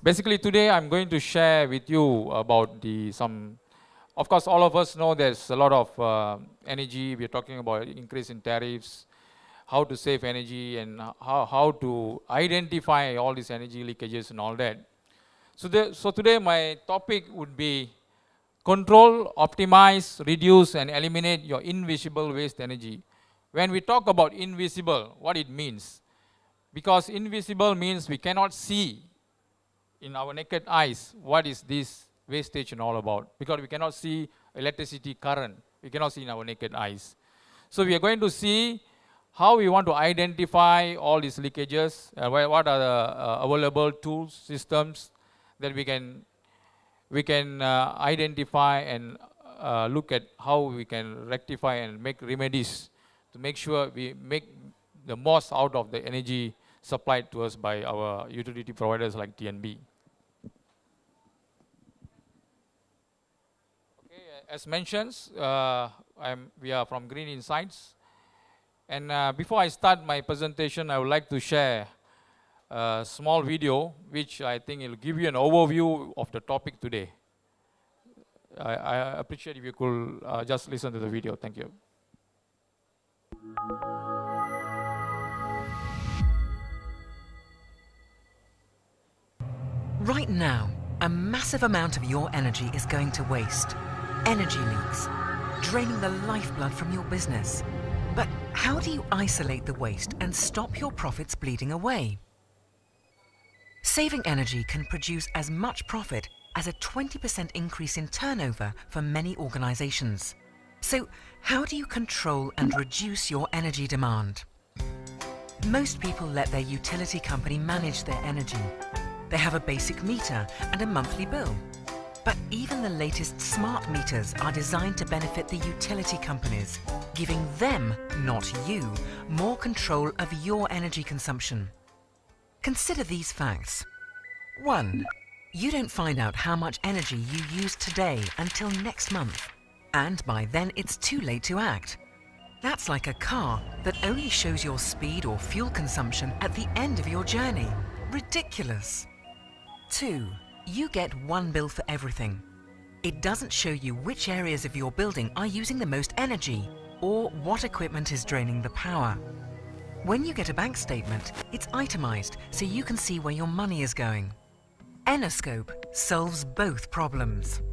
Basically, today I'm going to share with you about of course, all of us know there's a lot of energy. We're talking about increase in tariffs, how to save energy, and how to identify all these energy leakages and all that. So today my topic would be control, optimize, reduce, and eliminate your invisible waste energy. When we talk about invisible, what it means? Because invisible means we cannot see in our naked eyes what is this wastage and all about. Because we cannot see electricity current. We cannot see in our naked eyes. So we are going to see how we want to identify all these leakages, what are the available tools, systems that we can identify and look at how we can rectify and make remedies to make sure we make the most out of the energy supplied to us by our utility providers like TNB. Okay, as mentioned, we are from Green Insights. And before I start my presentation, I would like to share a small video which I think will give you an overview of the topic today. I appreciate if you could just listen to the video. Thank you. Right now, a massive amount of your energy is going to waste. Energy leaks, draining the lifeblood from your business. But how do you isolate the waste and stop your profits bleeding away? Saving energy can produce as much profit as a 20% increase in turnover for many organizations. So, how do you control and reduce your energy demand? Most people let their utility company manage their energy. They have a basic meter and a monthly bill. But even the latest smart meters are designed to benefit the utility companies, giving them, not you, more control of your energy consumption. Consider these facts. 1. You don't find out how much energy you use today until next month. And by then it's too late to act. That's like a car that only shows your speed or fuel consumption at the end of your journey. Ridiculous. 2. You get one bill for everything. It doesn't show you which areas of your building are using the most energy or what equipment is draining the power. When you get a bank statement, it's itemized so you can see where your money is going. Enoscope solves both problems.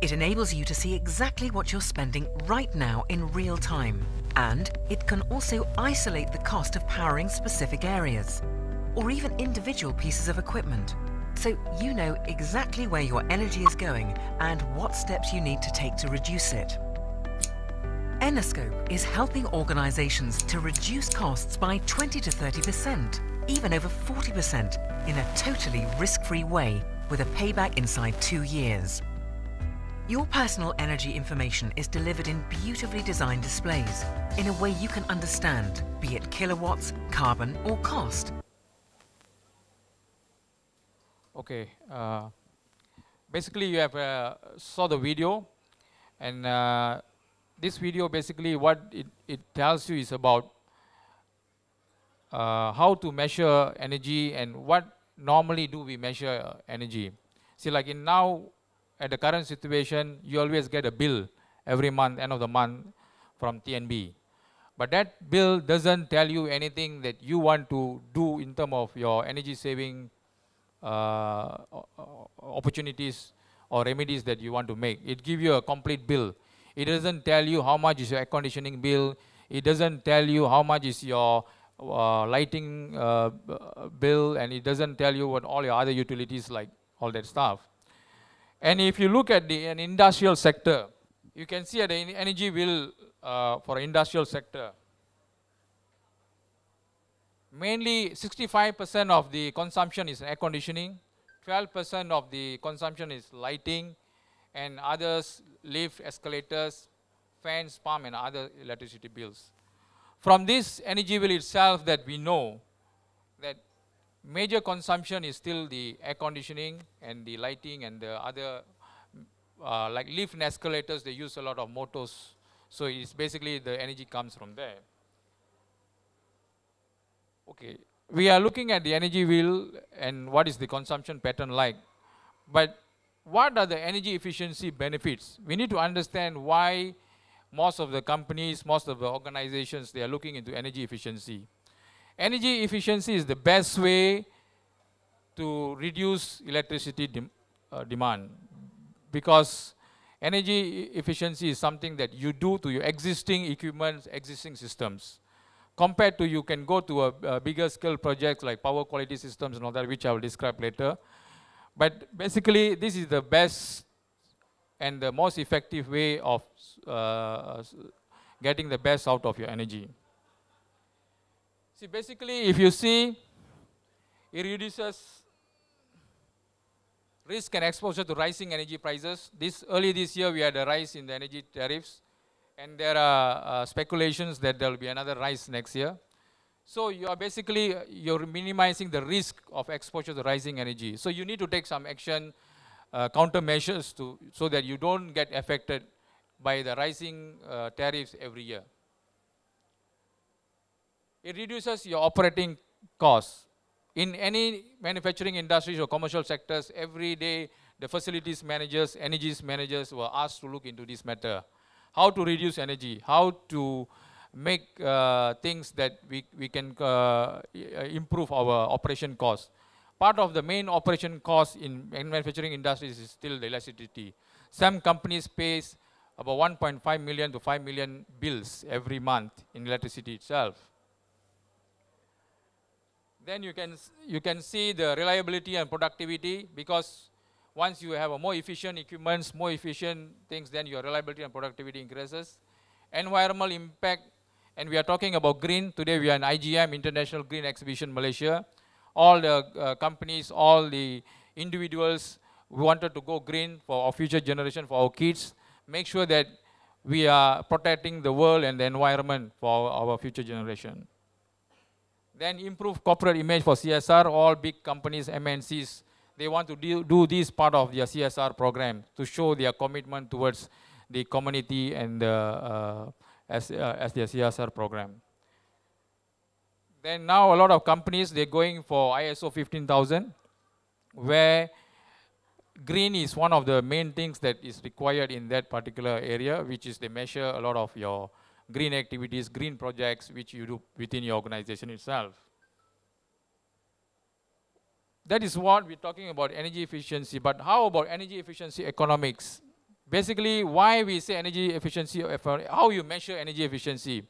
It enables you to see exactly what you're spending right now in real time, and it can also isolate the cost of powering specific areas, or even individual pieces of equipment, so you know exactly where your energy is going and what steps you need to take to reduce it. Enoscope is helping organizations to reduce costs by 20 to 30%, even over 40%, in a totally risk-free way with a payback inside 2 years. Your personal energy information is delivered in beautifully designed displays in a way you can understand, be it kilowatts, carbon, or cost. Okay. Basically, you have saw the video, and this video basically what it tells you is about how to measure energy and what normally do we measure energy. See, like at the current situation, you always get a bill every month, end of the month, from TNB. But that bill doesn't tell you anything that you want to do in terms of your energy saving opportunities or remedies that you want to make. It gives you a complete bill. It doesn't tell you how much is your air conditioning bill. It doesn't tell you how much is your lighting bill, and it doesn't tell you what all your other utilities, like all that stuff. And if you look at an industrial sector, you can see at the energy bill for industrial sector, mainly 65% of the consumption is air conditioning, 12% of the consumption is lighting, and others, lift, escalators, fans, pump, and other electricity bills. From this energy bill itself, that we know that major consumption is still the air conditioning and the lighting and the other, like lift and escalators, they use a lot of motors. So it's basically the energy comes from there. Okay, we are looking at the energy wheel and what is the consumption pattern like. But what are the energy efficiency benefits? We need to understand why most of the companies, most of the organizations, they are looking into energy efficiency. Energy efficiency is the best way to reduce electricity demand, because energy efficiency is something that you do to your existing equipment, existing systems. Compared to, you can go to a bigger scale projects like power quality systems and all that, which I will describe later. But basically, this is the best and the most effective way of getting the best out of your energy. See, basically, if you see, it reduces risk and exposure to rising energy prices. Early this year, we had a rise in the energy tariffs, and there are speculations that there will be another rise next year. So you are basically, you're minimizing the risk of exposure to rising energy. So you need to take some action, countermeasures so that you don't get affected by the rising tariffs every year. It reduces your operating costs. In any manufacturing industries or commercial sectors, every day the facilities managers, energies managers were asked to look into this matter. How to reduce energy, how to make things that we can improve our operation costs. Part of the main operation cost in manufacturing industries is still the electricity. Some companies pay about 1.5 million to 5 million bills every month in electricity itself. Then you can see the reliability and productivity, because once you have a more efficient equipments, more efficient things, then your reliability and productivity increases. Environmental impact, and we are talking about green. Today we are in IGM, International Green Exhibition, Malaysia. All the companies, all the individuals, we wanted to go green for our future generation, for our kids. Make sure that we are protecting the world and the environment for our future generation. Then improve corporate image for CSR. All big companies, MNCs, they want to do this part of their CSR program to show their commitment towards the community and as their CSR program. Then now a lot of companies, they're going for ISO 15000, where green is one of the main things that is required in that particular area, which is they measure a lot of your green activities, green projects, which you do within your organization itself. That is what we're talking about, energy efficiency. But how about energy efficiency economics? Basically, why we say energy efficiency, how you measure energy efficiency.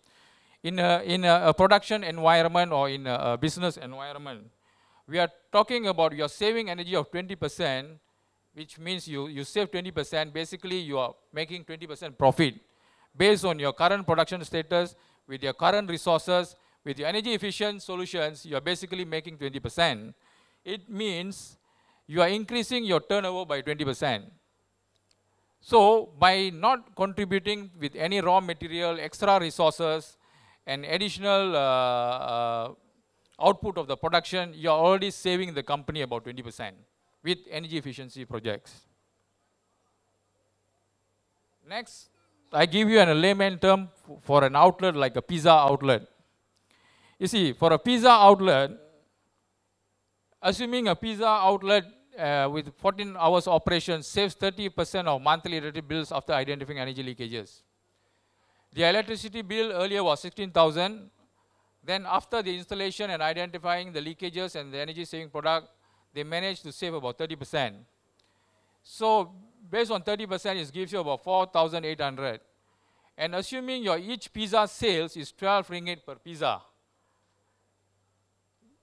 In a production environment or in a business environment, we are talking about you're saving energy of 20%, which means you save 20%. Basically, you are making 20% profit. Based on your current production status, with your current resources, with your energy efficient solutions, you are basically making 20%. It means you are increasing your turnover by 20%. So by not contributing with any raw material, extra resources, and additional output of the production, you are already saving the company about 20% with energy efficiency projects. Next, I give you a layman term for an outlet like a pizza outlet. You see, for a pizza outlet, assuming a pizza outlet with 14 hours operation saves 30% of monthly electricity bills after identifying energy leakages. The electricity bill earlier was 16,000. Then after the installation and identifying the leakages and the energy saving product, they managed to save about 30%. So based on 30%, it gives you about 4,800. And assuming your each pizza sales is 12 ringgit per pizza,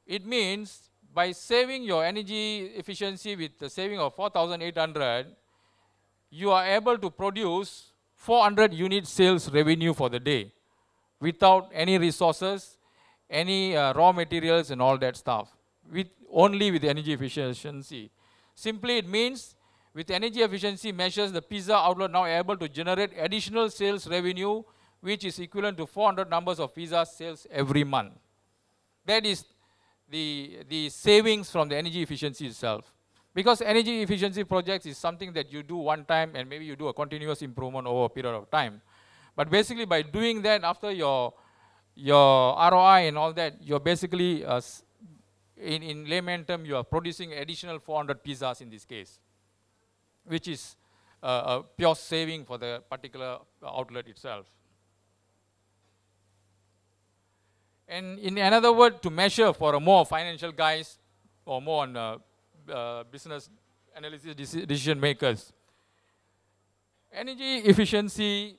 it means by saving your energy efficiency with the saving of 4,800, you are able to produce 400 unit sales revenue for the day without any resources, any raw materials and all that stuff, only with energy efficiency. Simply it means with energy efficiency measures, the pizza outlet now able to generate additional sales revenue, which is equivalent to 400 numbers of pizza sales every month. That is the savings from the energy efficiency itself. Because energy efficiency projects is something that you do one time and maybe you do a continuous improvement over a period of time. But basically by doing that after your ROI and all that, you're basically in layman term, you are producing additional 400 pizzas in this case, which is a pure saving for the particular outlet itself. And in another word, to measure for a more financial guys or more on business analysis decision makers, energy efficiency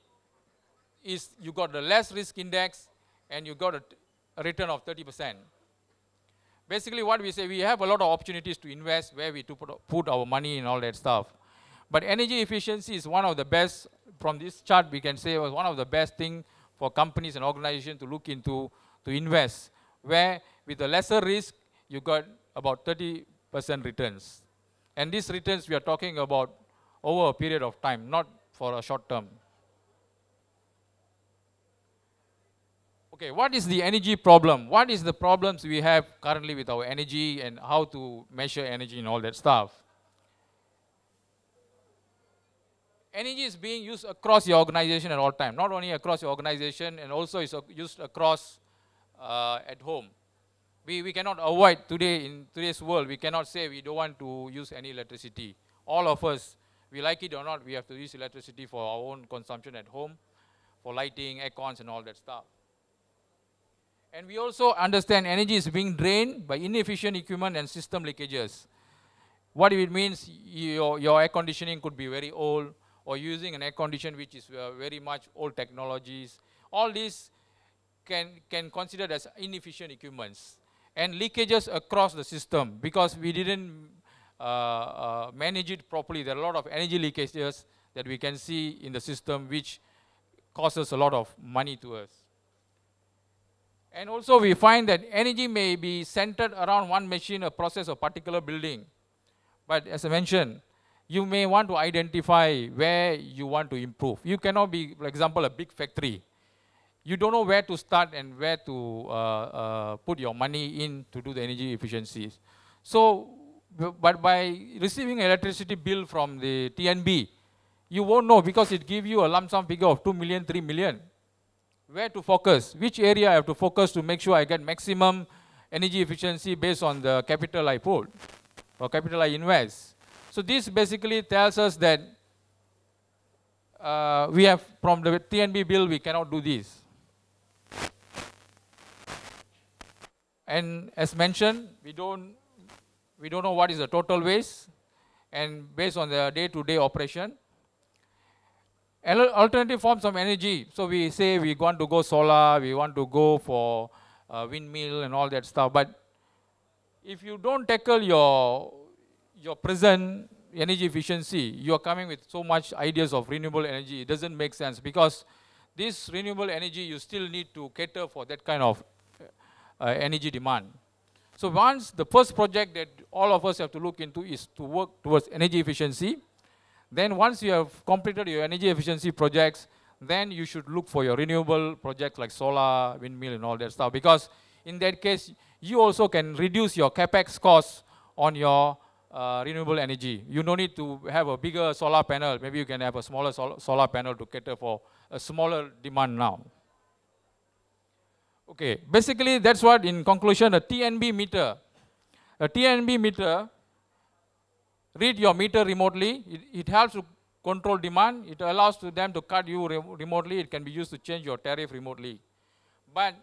is you got the less risk index and you got a return of 30%. Basically what we say, we have a lot of opportunities to invest where we to put our money and all that stuff. But energy efficiency is one of the best, from this chart we can say was one of the best thing for companies and organizations to look into, to invest, where with a lesser risk, you got about 30% returns. And these returns we are talking about over a period of time, not for a short term. Okay, what is the energy problem? What is the problems we have currently with our energy and how to measure energy and all that stuff? Energy is being used across your organization at all time, not only across your organization, and also is used across at home. We cannot avoid today, in today's world, we cannot say we don't want to use any electricity. All of us, we like it or not, we have to use electricity for our own consumption at home, for lighting, aircons and all that stuff. And we also understand energy is being drained by inefficient equipment and system leakages. What it means, your air conditioning could be very old, or using an air condition which is very much old technologies. All these can considered as inefficient equipments. And leakages across the system, because we didn't manage it properly. There are a lot of energy leakages that we can see in the system which causes a lot of money to us. And also we find that energy may be centered around one machine, a process, or particular building. But as I mentioned, you may want to identify where you want to improve. You cannot be, for example, a big factory. You don't know where to start and where to put your money in to do the energy efficiencies. So, but by receiving electricity bill from the TNB, you won't know, because it gives you a lump sum figure of 2 million, 3 million. Where to focus, which area I have to focus to make sure I get maximum energy efficiency based on the capital I put or capital I invest. So this basically tells us that we have, from the TNB bill, we cannot do this. And as mentioned, we don't know what is the total waste, and based on the day-to-day operation. Alternative forms of energy. So we say we want to go solar, we want to go for windmill and all that stuff. But if you don't tackle your present energy efficiency, you are coming with so much ideas of renewable energy. It doesn't make sense, because this renewable energy, you still need to cater for that kind of energy demand. So once the first project that all of us have to look into is to work towards energy efficiency. Then once you have completed your energy efficiency projects, then you should look for your renewable projects like solar, windmill and all that stuff, because in that case, you also can reduce your capex costs on your renewable energy. You don't need to have a bigger solar panel. Maybe you can have a smaller solar panel to cater for a smaller demand now. Okay, basically that's what, in conclusion, a TNB meter. A TNB meter, read your meter remotely. It helps to control demand. It allows to them to cut you remotely. It can be used to change your tariff remotely. But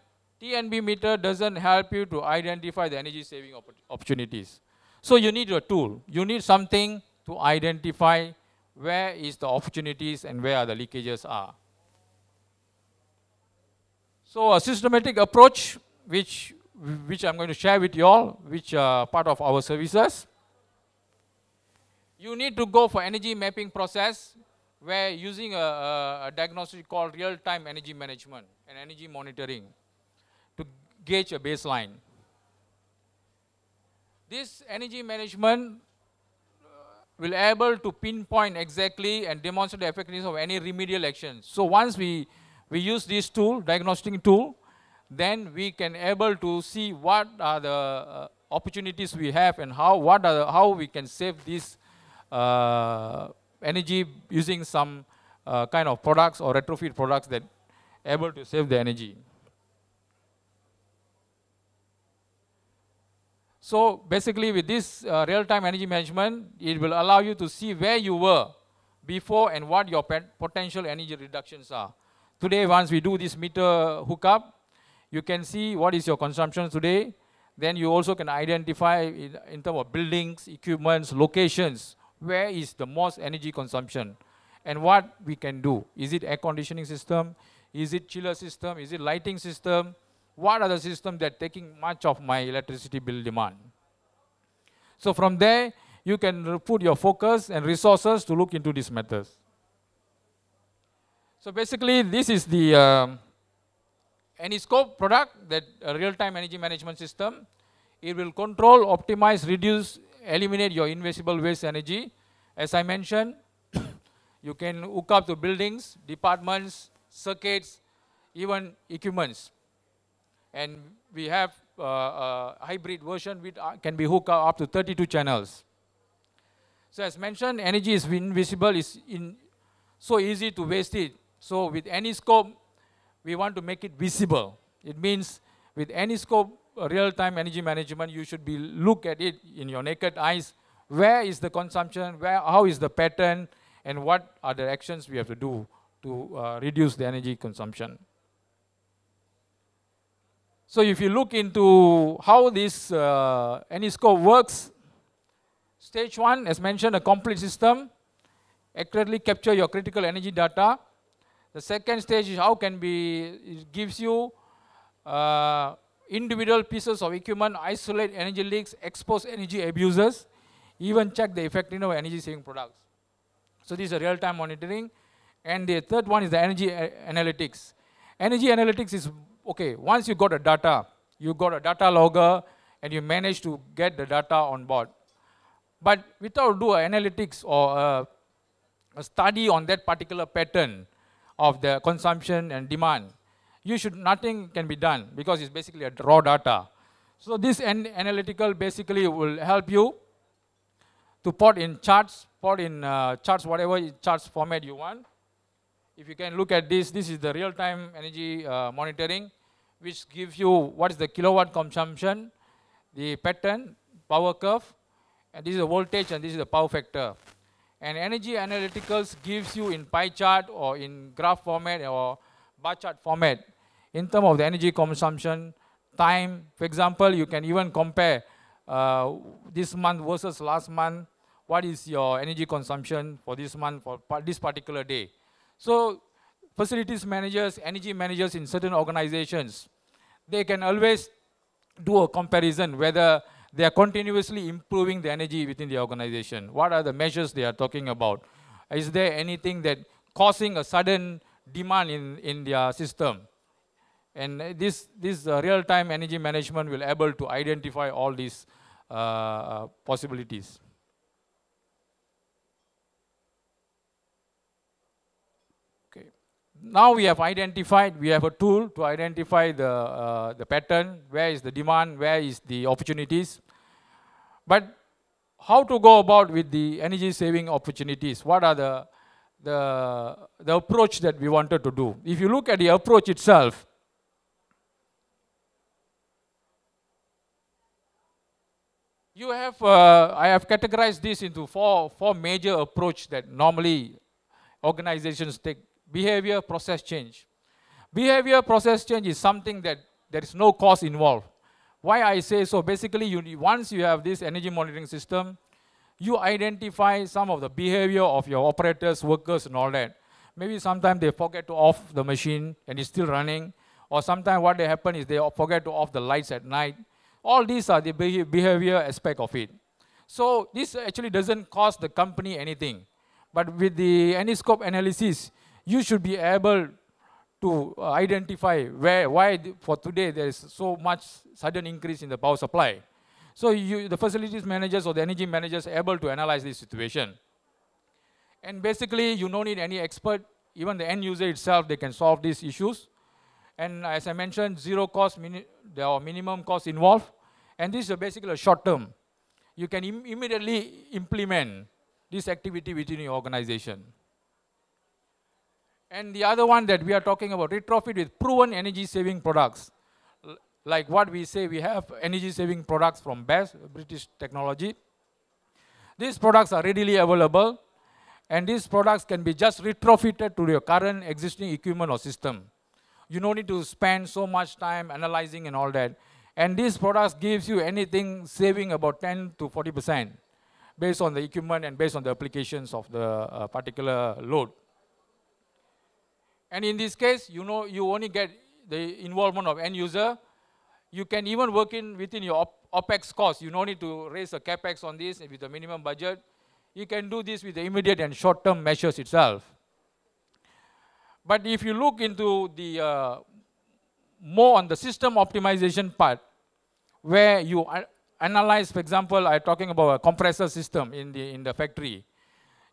TNB meter doesn't help you to identify the energy saving opportunities. So you need a tool. You need something to identify where is the opportunities and where are the leakages are. So a systematic approach, which I'm going to share with you all, which are part of our services. You need to go for energy mapping process, where using a diagnostic called real-time energy management and energy monitoring to gauge a baseline. This energy management will be able to pinpoint exactly and demonstrate the effectiveness of any remedial actions. So once we use this tool, diagnostic tool, then we can able to see what are the opportunities we have and how we can save this energy using some kind of products or retrofit products that able to save the energy. So basically with this real-time energy management, it will allow you to see where you were before and what your potential energy reductions are. Today, once we do this meter hookup, you can see what is your consumption today. Then you also can identify in terms of buildings, equipments, locations, where is the most energy consumption and what we can do. Is it air conditioning system? Is it chiller system? Is it lighting system? What are the systems that are taking much of my electricity bill demand? So from there, you can put your focus and resources to look into these matters. So basically, this is the AnyScope product, that real-time energy management system. It will control, optimize, reduce, eliminate your invisible waste energy. As I mentioned, you can hook up to buildings, departments, circuits, even equipments. And we have a hybrid version which can be hooked up to 32 channels. So as mentioned, energy is invisible, it's so easy to waste it. So with AnyScope, we want to make it visible. It means with AnyScope real-time energy management, you should look at it in your naked eyes. Where is the consumption? How is the pattern? And what are the actions we have to do to reduce the energy consumption? So if you look into how this AnyScope works, stage 1, as mentioned, a complete system, accurately capture your critical energy data. The second stage is it gives you individual pieces of equipment, isolate energy leaks, expose energy abusers, even check the effectiveness of energy saving products. So this is a real-time monitoring. And the third one is the energy analytics. Energy analytics is, okay, once you got a data logger, and you manage to get the data on board. But without analytics or a study on that particular pattern of the consumption and demand, nothing can be done because it's basically a raw data. So this analytical basically will help you to plot in charts, whatever charts format you want. If you can look at this is the real-time energy monitoring, which gives you what is the kilowatt consumption, the pattern, power curve, and this is the voltage, and this is the power factor. And energy analyticals gives you in pie chart or in graph format or bar chart format in terms of the energy consumption, time. For example, you can even compare this month versus last month. What is your energy consumption for this month, for this particular day? So facilities managers, energy managers in certain organizations, they can always do a comparison whether they are continuously improving the energy within the organization. What are the measures they are talking about? Is there anything that causing a sudden demand in their system? And this real-time energy management will able to identify all these possibilities. Okay. Now we have a tool to identify the pattern, where is the demand, where is the opportunities. But how to go about with the energy saving opportunities? What are the approach that we wanted to do? If you look at the approach itself, I have categorized this into four major approach that normally organizations take. Behavior, process change. Behavior, process change is something that there is no cost involved. Why I say so? Basically, once you have this energy monitoring system, you identify some of the behavior of your operators, workers, and all that. Maybe sometimes they forget to off the machine and it's still running, or sometimes what they happen is they forget to off the lights at night. All these are the behavior aspect of it. So this actually doesn't cost the company anything. But with the AnyScope analysis, you should be able to identify why for today there is so much sudden increase in the power supply. So the facilities managers or the energy managers are able to analyze this situation. And basically, you don't need any expert. Even the end user itself, they can solve these issues. And as I mentioned, zero cost, there are minimum costs involved. And this is basically a short term. You can immediately implement this activity within your organization. And the other one that we are talking about, retrofit with proven energy saving products. like what we say, we have energy saving products from best British technology. These products are readily available, and these products can be just retrofitted to your current existing equipment or system. You don't need to spend so much time analyzing and all that. And these products gives you anything saving about 10 to 40% based on the equipment and based on the applications of the particular load. And in this case, you know, you only get the involvement of end user. You can even work within your OPEX cost. You don't need to raise a CAPEX on this with a minimum budget. You can do this with the immediate and short-term measures itself. But if you look into the more on the system optimization part, where you analyze, for example, I'm talking about a compressor system in the factory.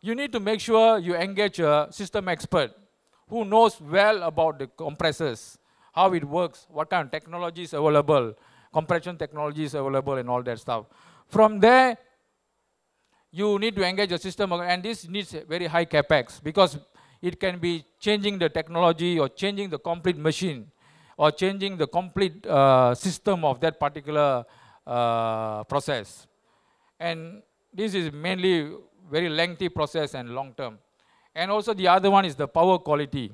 You need to make sure you engage a system expert who knows well about the compressors, how it works, what kind of technology is available, compression technology is available, and all that stuff. From there, you need to engage a system, and this needs very high capex because it can be changing the technology or changing the complete machine or changing the complete system of that particular process. And this is mainly very lengthy process and long term. And also the other one is the power quality.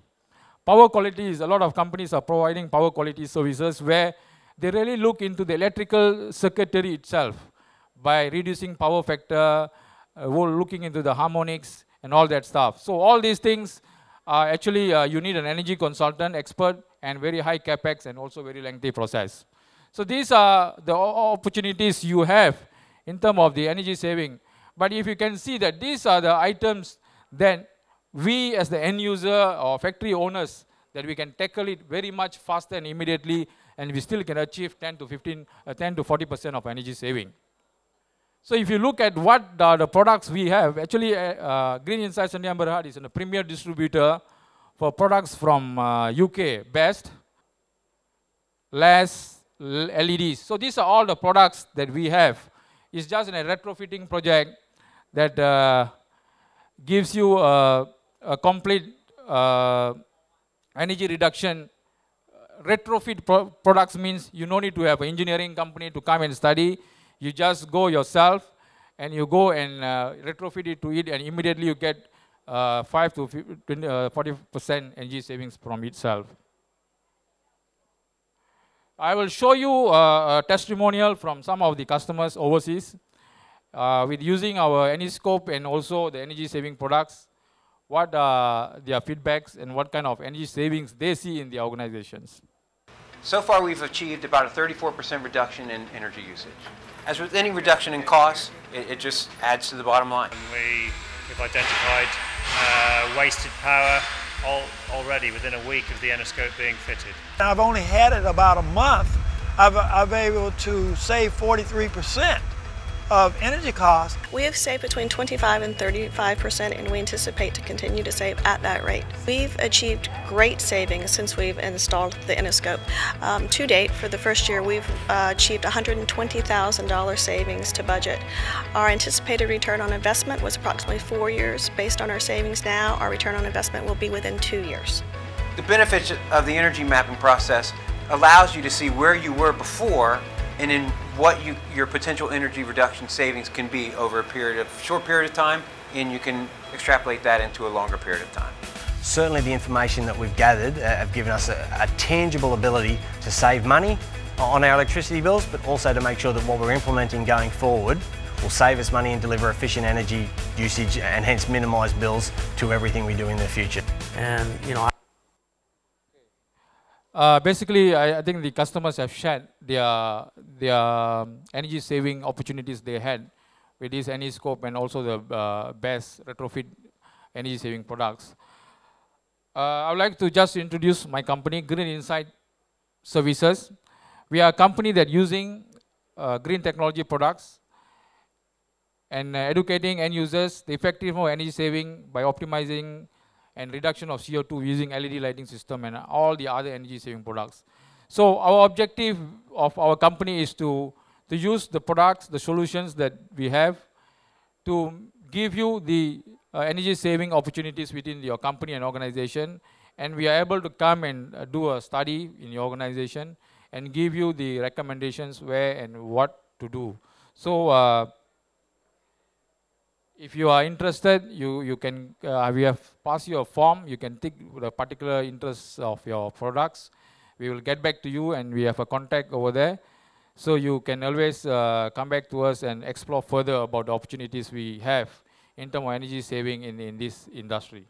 Power quality is a lot of companies are providing power quality services where they really look into the electrical circuitry itself by reducing power factor, looking into the harmonics and all that stuff. So all these things are actually you need an energy consultant, expert, and very high capex and also very lengthy process. So these are the opportunities you have in terms of the energy saving. But if you can see that these are the items that we as the end user or factory owners, that we can tackle it very much faster and immediately, and we still can achieve 10 to 40% of energy saving. So if you look at what the products we have, actually Green Insights India Berhad is a premier distributor for products from UK, Best, LAS, LEDs. So these are all the products that we have. It's just a retrofitting project that gives you a complete energy reduction. Retrofit products means you don't need to have an engineering company to come and study. You just go yourself and you go and retrofit it to it, and immediately you get 5 to 40% energy savings from itself. I will show you a testimonial from some of the customers overseas with using our AnyScope and also the energy saving products, what are their feedbacks and what kind of energy savings they see in the organizations. So far we've achieved about a 34% reduction in energy usage. As with any reduction in costs, it just adds to the bottom line. We've identified wasted power already within a week of the AnyScope being fitted. I've only had it about a month. I've been able to save 43% of energy costs. We have saved between 25 and 35%, and we anticipate to continue to save at that rate. We've achieved great savings since we've installed the AnyScope. To date, for the first year, we've achieved $120,000 savings to budget. Our anticipated return on investment was approximately 4 years. Based on our savings now, our return on investment will be within 2 years. The benefits of the energy mapping process allows you to see where you were before and in what your potential energy reduction savings can be over a short period of time, and you can extrapolate that into a longer period of time. Certainly the information that we've gathered have given us a tangible ability to save money on our electricity bills, but also to make sure that what we're implementing going forward will save us money and deliver efficient energy usage and hence minimise bills to everything we do in the future. And, you know, basically, I think the customers have shared their energy saving opportunities they had with this AnyScope and also the best retrofit energy saving products. I would like to just introduce my company, Green Insight Services. We are a company that using green technology products and educating end users the effective energy saving by optimizing and reduction of CO2 using LED lighting system and all the other energy saving products. So our objective of our company is to use the products, the solutions that we have to give you the energy saving opportunities within your company and organization, and we are able to come and do a study in your organization and give you the recommendations where and what to do. So if you are interested, you can, we have passed you a form, you can tick the particular interests of your products. We will get back to you, and we have a contact over there. So you can always come back to us and explore further about the opportunities we have in terms of energy saving in this industry.